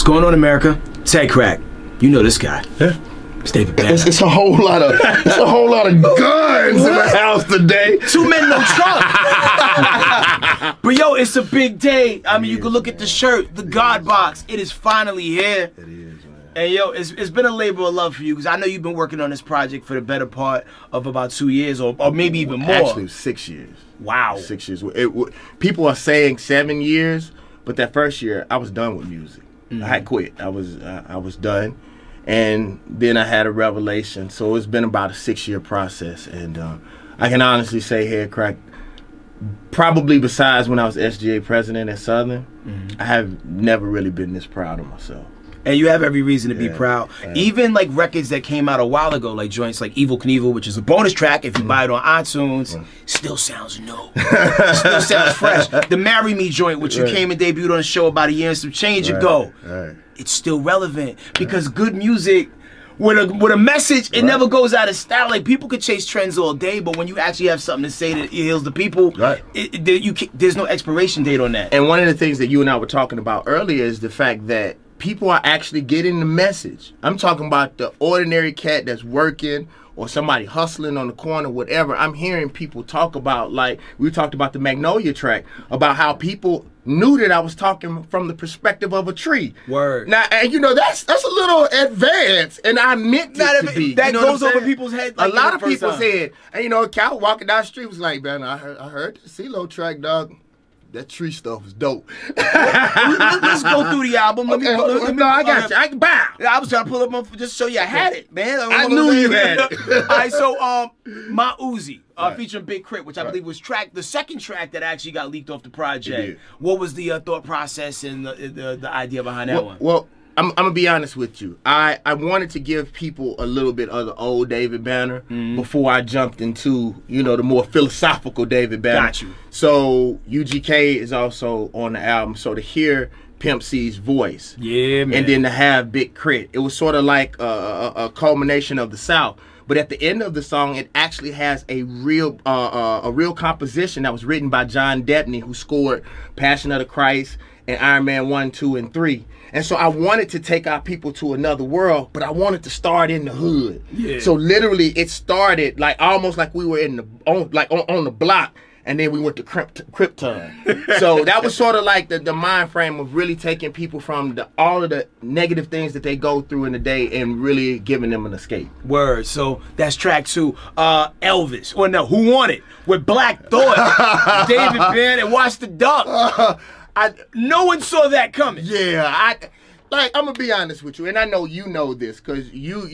What's going on, America? It's Headkrack. You know this guy. Yeah. It's David Banner. It's a whole lot of guns in the house today. 2 men, no trunk. But yo, it's a big day. I mean, you can look at the shirt, the God box. It is finally here. It is, man. And yo, it's been a labor of love for you because I know you've been working on this project for the better part of about 2 years or maybe even more. Actually, 6 years. Wow. 6 years. People are saying 7 years, but that first year I was done with music. I had quit. I was done. And then I had a revelation. So it's been about a 6-year process. And I can honestly say, Headkrack, probably besides when I was SGA president at Southern, I have never really been this proud of myself. And you have every reason to be proud. Even like records that came out a while ago, like joints like Evil Knievel, which is a bonus track if you buy it on iTunes, still sounds new. Still sounds fresh. The Marry Me joint, which you came and debuted on the show about a year and some change ago, it's still relevant because good music with a message, it never goes out of style. Like people could chase trends all day, but when you actually have something to say that heals the people, there's no expiration date on that. And one of the things that you and I were talking about earlier is the fact that people are actually getting the message. I'm talking about the ordinary cat that's working or somebody hustling on the corner, whatever. I'm hearing people talk about, like we talked about the Magnolia track, about how people knew that I was talking from the perspective of a tree. Word. Now, and you know, that's a little advanced, and I meant it to be. That you know goes over people's heads. Like a lot of people said, and you know, a cow walking down the street was like, man, I heard the CeeLo track, dog. That tree stuff was dope. Let's go through the album. No, I got you. I can bow. I was trying to pull up just to show you I had it, man. I knew you had it. All right, so My Uzi, featuring Big Crit, which I believe was the second track that actually got leaked off the project. What was the thought process and the idea behind that one? Well, I'm gonna be honest with you. I wanted to give people a little bit of the old David Banner before I jumped into, you know, the more philosophical David Banner. Got you. So UGK is also on the album. So to hear Pimp C's voice, man, and then to have Big Crit, it was sort of like a culmination of the South. But at the end of the song, it actually has a real composition that was written by John Debney, who scored Passion of the Christ and Iron Man 1, 2, and 3. And so I wanted to take our people to another world, but I wanted to start in the hood. Yeah. So literally, it started like almost like we were in the on the block, and then we went to Krypton. So that was sort of like the mind frame of really taking people from all of the negative things that they go through in the day and really giving them an escape. Word. So that's track 2. Elvis. Or no, Who Want It? With Black Thought. David Banner and Watch the Duck. No one saw that coming. Yeah, I'm gonna be honest with you, and I know you know this because you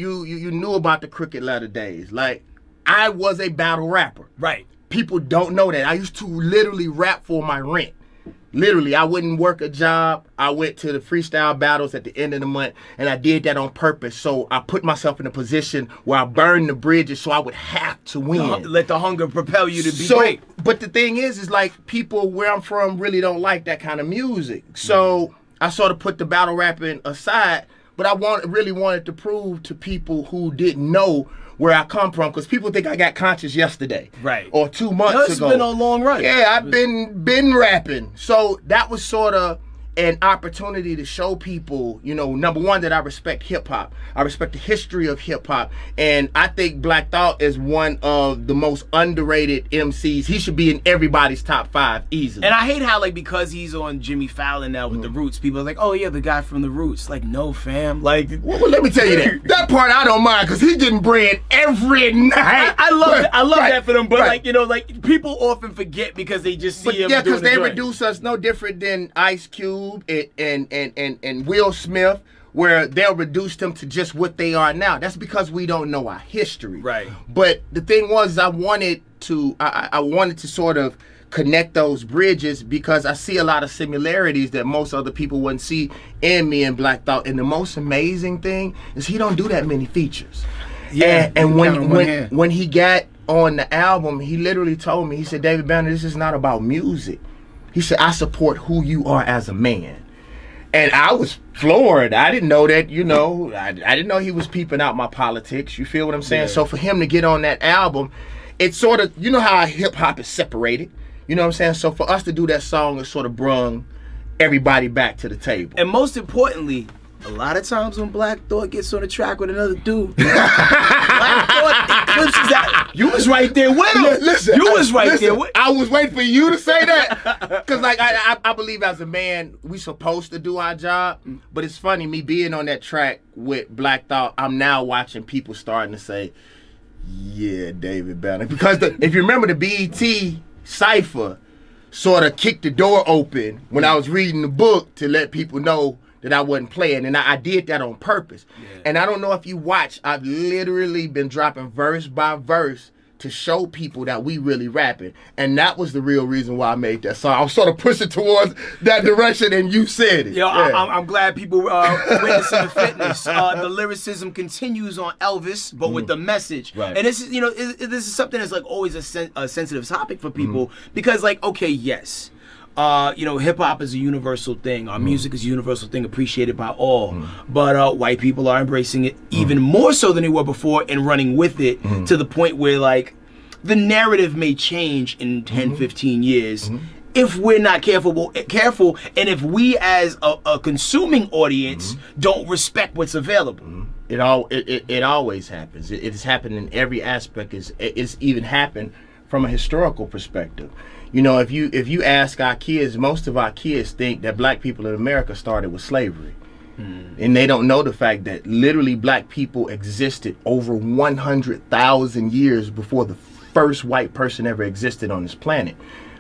knew about the Crooked Letter days. Like, I was a battle rapper. Right. People don't know that. I used to literally rap for my rent. Literally, I wouldn't work a job. I went to the freestyle battles at the end of the month, and I did that on purpose. So I put myself in a position where I burned the bridges so I would have to win. Let the hunger propel you to be great. But the thing is like people where I'm from really don't like that kind of music. So I sort of put the battle rapping aside, but I really wanted to prove to people who didn't know where I come from, because people think I got conscious yesterday, or 2 months ago. It's been a long run. Yeah, I've been rapping. So that was sort of an opportunity to show people, you know, number one, that I respect hip-hop. I respect the history of hip-hop. And I think Black Thought is one of the most underrated MCs. He should be in everybody's top 5 easily. And I hate how, like, because he's on Jimmy Fallon now with The Roots, people are like, oh, yeah, the guy from The Roots. Like, no, fam. Like, well, let me tell you that. That part I don't mind, because he getting bread every night. I love that for them. But, like, you know, like, people often forget because they just see him. Yeah, because they reduce us no different than Ice Cube and Will Smith, where they'll reduce them to just what they are now. That's because we don't know our history. Right. But the thing was, I wanted to sort of connect those bridges because I see a lot of similarities that most other people wouldn't see in me and Black Thought. And the most amazing thing is he don't do that many features. Yeah. And when he got on the album, he literally told me, he said, David Banner, this is not about music. He said, I support who you are as a man. And I was floored. I didn't know that, you know, I didn't know he was peeping out my politics. You feel what I'm saying? Yeah. So for him to get on that album, it's sort of, you know how hip hop is separated. You know what I'm saying? So for us to do that song, it sort of brung everybody back to the table. And most importantly, a lot of times when Black Thought gets on the track with another dude, Black Thought eclipses that. You was right there with him. Listen, you was right there with him. I was waiting for you to say that. Because, like, I believe as a man, we supposed to do our job. But it's funny, me being on that track with Black Thought, I'm now watching people starting to say, yeah, David Banner. Because if you remember the BET Cypher, sort of kicked the door open when I was reading the book to let people know that I wasn't playing. And I did that on purpose. Yeah. And I don't know if you watch, I've literally been dropping verse by verse to show people that we really rapping. And that was the real reason why I made that song. I was sort of pushing towards that direction, and you said it. Yo, yeah. I'm glad people witnessing the fitness. The lyricism continues on Elvis, but with the message. Right. And this is, you know, this is something that's like always a sensitive topic for people because, like, okay, yes. You know, hip hop is a universal thing. Our music is a universal thing, appreciated by all. But white people are embracing it even more so than they were before and running with it to the point where, like, the narrative may change in 10, 15 years if we're not careful, and if we as a consuming audience don't respect what's available. It always happens. It's happened in every aspect. It's even happened from a historical perspective. You know, if you ask our kids, most of our kids think that Black people in America started with slavery. And they don't know the fact that literally Black people existed over 100,000 years before the first white person ever existed on this planet.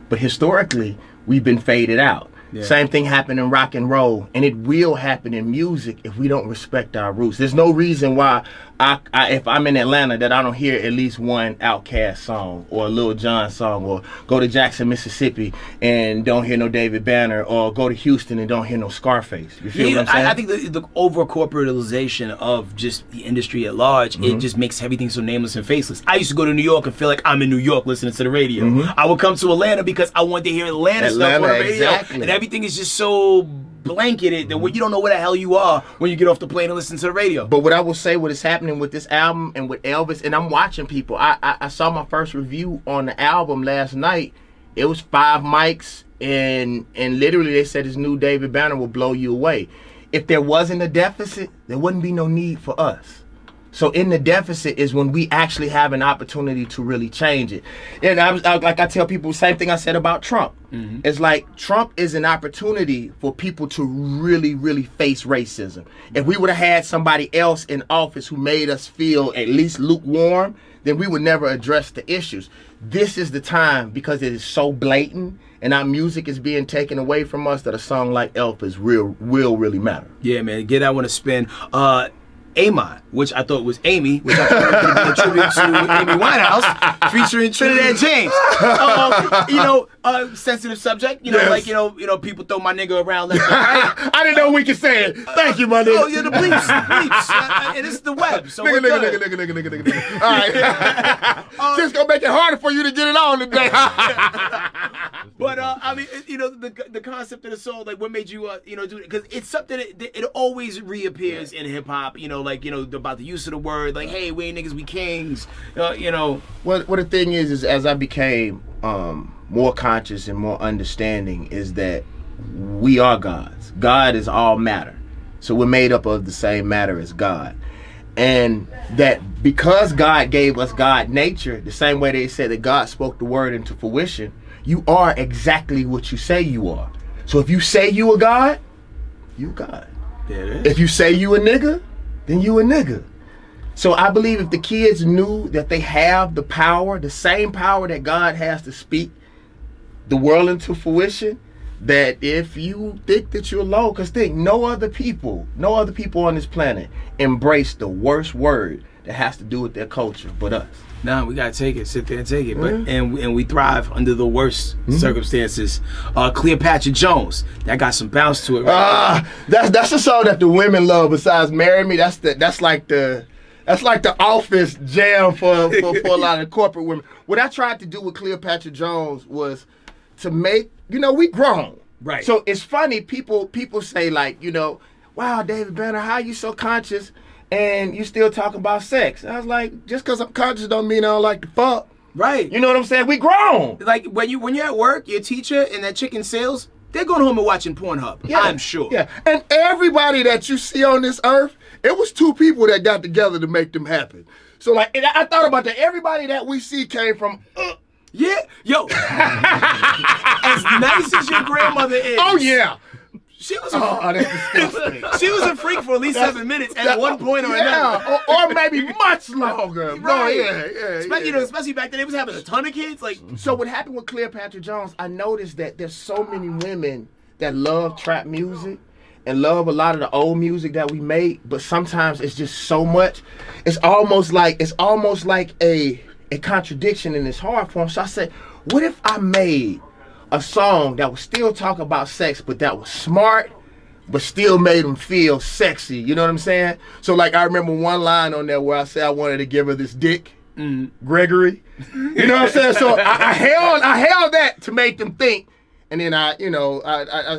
But historically, we've been faded out. Yeah. Same thing happened in rock and roll, and it will happen in music if we don't respect our roots. There's no reason why if I'm in Atlanta that I don't hear at least one Outkast song or a Lil Jon song, or go to Jackson, Mississippi and don't hear no David Banner, or go to Houston and don't hear no Scarface. You feel what I'm saying? I think the over-corporatization of just the industry at large, it just makes everything so nameless and faceless. I used to go to New York and feel like I'm in New York listening to the radio. I would come to Atlanta because I wanted to hear Atlanta stuff on the radio. Exactly. And everything is just so blanketed that you don't know where the hell you are when you get off the plane and listen to the radio. But what I will say, what is happening with this album and with Elvis, and I'm watching people. I saw my first review on the album last night. It was 5 mics, and literally they said this new David Banner will blow you away. If there wasn't a deficit, there wouldn't be no need for us. So in the deficit is when we actually have an opportunity to really change it. And like I tell people, same thing I said about Trump. It's like Trump is an opportunity for people to really, really face racism. If we would have had somebody else in office who made us feel at least lukewarm, then we would never address the issues. This is the time, because it is so blatant and our music is being taken away from us, that a song like Elvis will really matter. Yeah, man, get that one a spin. Amon, which I thought was Amy, which I thought was going to be a tribute to Amy Winehouse, featuring Trinidad James. You know, sensitive subject. You know, yes. Like you know, people throw my nigga around left and right. I didn't know we could say it. Thank you, my nigga. Oh, yeah, the bleeps. And it's the web. So nigga. All right. Just gonna make it harder for you to get it on today. But I mean, you know, the concept of the song, like, what made you you know, do it? Because it's something that it always reappears in hip hop. You know, like, you know, about the use of the word, like, hey, we ain't niggas, we kings. You know. Well, the thing is as I became more conscious and more understanding, is that we are gods. God is all matter. So we're made up of the same matter as God. And that because God gave us God nature, the same way they said that God spoke the word into fruition, you are exactly what you say you are. So if you say you a God, you God. There it is. If you say you a nigga, then you a nigga. So I believe if the kids knew that they have the power, the same power that God has to speak the world into fruition, that if you think that you're low, because think, no other people on this planet embrace the worst word that has to do with their culture but us. Nah, we gotta take it, sit there and take it. But and we thrive under the worst circumstances. Cleopatra Jones, that got some bounce to it. Right? That's a song that the women love. Besides "Marry Me," that's like the office jam for a lot of corporate women. What I tried to do with Cleopatra Jones was to make, you know, we grown. Right. So it's funny, people say, like, you know, wow, David Banner, how you so conscious and you still talking about sex? And I was like, just because I'm conscious don't mean I don't like to fuck. Right. You know what I'm saying? We grown. Like when you're at work, your teacher and that chick in sales they're going home and watching Pornhub. Yeah. I'm sure. Yeah, and everybody that you see on this earth, it was two people that got together to make them happen. So like, and I thought about that. Everybody that we see came from. Yeah, yo. As nice as your grandmother is. Oh yeah. She was a that's disgusting. she was a freak for at least 7 minutes at one point or another. or maybe much longer. Right. Bro, yeah. Especially, you know, especially back then, they was having a ton of kids. Like, So what happened with Cleopatra Jones, I noticed that there's so many women that love trap music and love a lot of the old music that we made, but sometimes it's just so much. It's almost like a contradiction, and it's hard for them. So I said, what if I made a song that would still talk about sex, but that was smart, but still made them feel sexy? You know what I'm saying? So like, I remember one line on there where I said I wanted to give her this dick, Gregory. You know what I'm saying? So I held that to make them think, and then I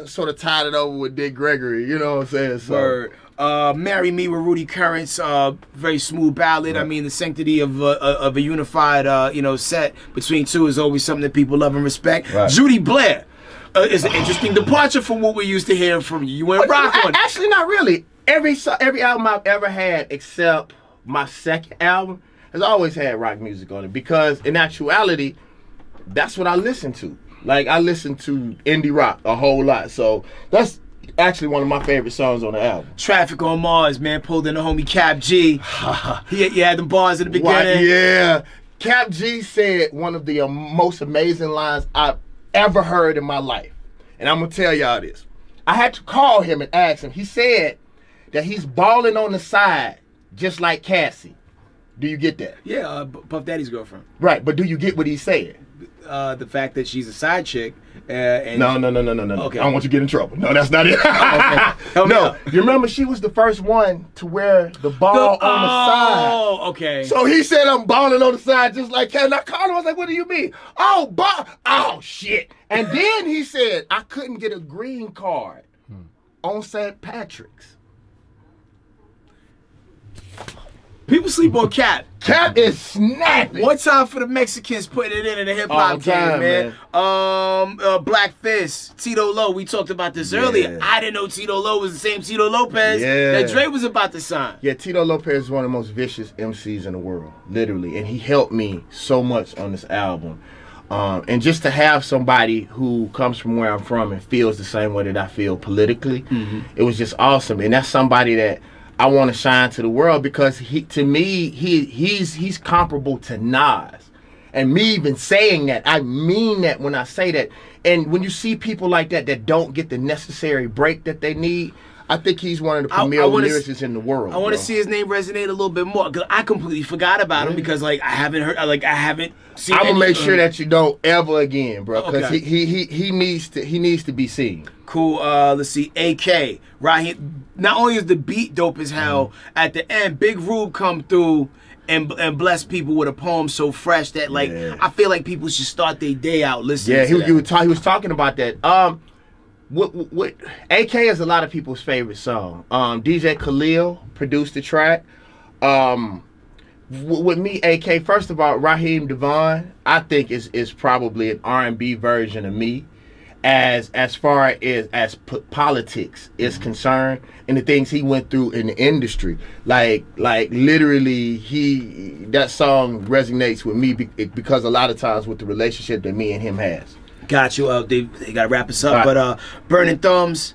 sort of tied it over with Dick Gregory. You know what I'm saying? So. Word. Marry Me with Rudy Current's very smooth ballad. Right. I mean, the sanctity of a unified set between two is always something that people love and respect. Right. Judy Blair is an interesting departure from what we used to hear from you. You went rock on it. Actually, not really. Every album I've ever had, except my second album, has always had rock music on it, because in actuality, that's what I listen to. Like, I listen to indie rock a whole lot. So that's actually one of my favorite songs on the album. Traffic on Mars, man, pulled in the homie Cap G. he had the bars in the beginning. Yeah. Cap G said one of the most amazing lines I've ever heard in my life. And I'm going to tell y'all this. I had to call him and ask him. He said that he's balling on the side just like Cassie. Do you get that? Yeah, Puff Daddy's girlfriend. Right, but do you get what he said? The fact that she's a side chick. And No. Okay. I don't want you to get in trouble. No, that's not it. Okay. No, you remember she was the first one to wear the ball on the side. Oh, okay. So he said, I'm balling on the side just like Cat. And I called him. I was like, what do you mean? Oh, oh, shit. And then he said, I couldn't get a green card on St. Patrick's. People sleep on Cap. Cap is snapping. One time for the Mexicans putting it in the hip hop game, man. Black Fist, Tito Lo. We talked about this earlier. I didn't know Tito Lo was the same Tito Lopez that Dre was about to sign. Yeah, Tito Lopez is one of the most vicious MCs in the world, literally, and he helped me so much on this album. And just to have somebody who comes from where I'm from and feels the same way that I feel politically, it was just awesome. And that's somebody that I want to shine to the world, because to me he's comparable to Nas. And me even saying that, I mean that when I say that. And when you see people like that don't get the necessary break that they need, I think he's one of the premier lyricists in the world. I want to see his name resonate a little bit more, because I completely forgot about him, because like I haven't seen. I'm gonna make sure that you don't ever again, bro, because Okay. he needs to be seen. Cool. Let's see. AK. Raheem. Not only is the beat dope as hell, at the end, Big Rube come through and bless people with a poem so fresh that like I feel like people should start their day out listening. Yeah, to that. he was talking about that. What AK is a lot of people's favorite song. DJ Khalil produced the track. With me, AK, first of all, Raheem Devon, I think is probably an R&B version of me, as far as politics is concerned, and the things he went through in the industry. Like literally, that song resonates with me because a lot of times with the relationship that me and him has. Got you. They got to wrap us up. Right. But Burning Thumbs,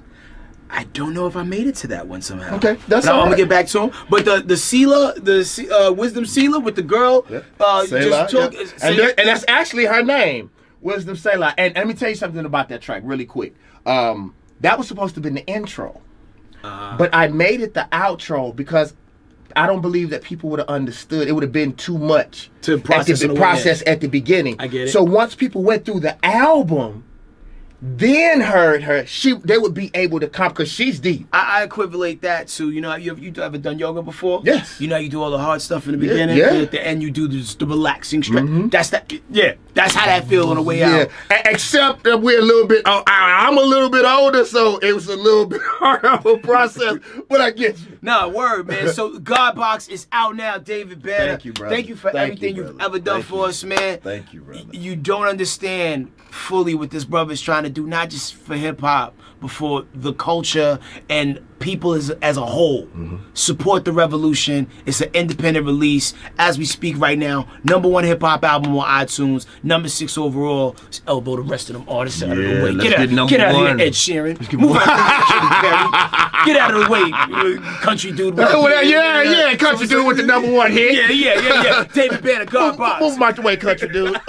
I don't know if I made it to that one somehow. Okay, that's all all right. I'm right. gonna get back to him. But the Sela, Wisdom Sela with the girl, Selah, just talk. And that's actually her name, Wisdom Selah. And let me tell you something about that track really quick. That was supposed to be the intro, but I made it the outro because I don't believe that people would have understood. It would have been too much to process at the beginning. I get it. So once people went through the album, then heard her, they would be able to come, because she's deep. I equivalate that to, you know, you ever done yoga before? Yes. You know, you do all the hard stuff in the beginning, yeah. and at the end you do the relaxing stretch. That's that. Yeah, that's how that feel on the way out. Except that we're a little bit. I'm a little bit older, so it was a little bit harder of a process. But I get you. Nah, word, man. So God Box is out now, David Banner. Thank you, brother. Thank you for everything you've ever done for us, man. Thank you, brother. You don't understand fully what this brother is trying to do, not just for hip hop, but for the culture and people as a whole. Support the revolution. It's an independent release as we speak right now. #1 hip hop album on iTunes. #6 overall. Just elbow the rest of them artists out of the way. Get out of here, Ed Sheeran. Move out of here, Get out of the way, country dude. Country dude with the #1 hit. Yeah. David Banner, God Box. Move him out the way, country dude.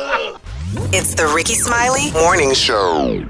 It's the Ricky Smiley Morning Show.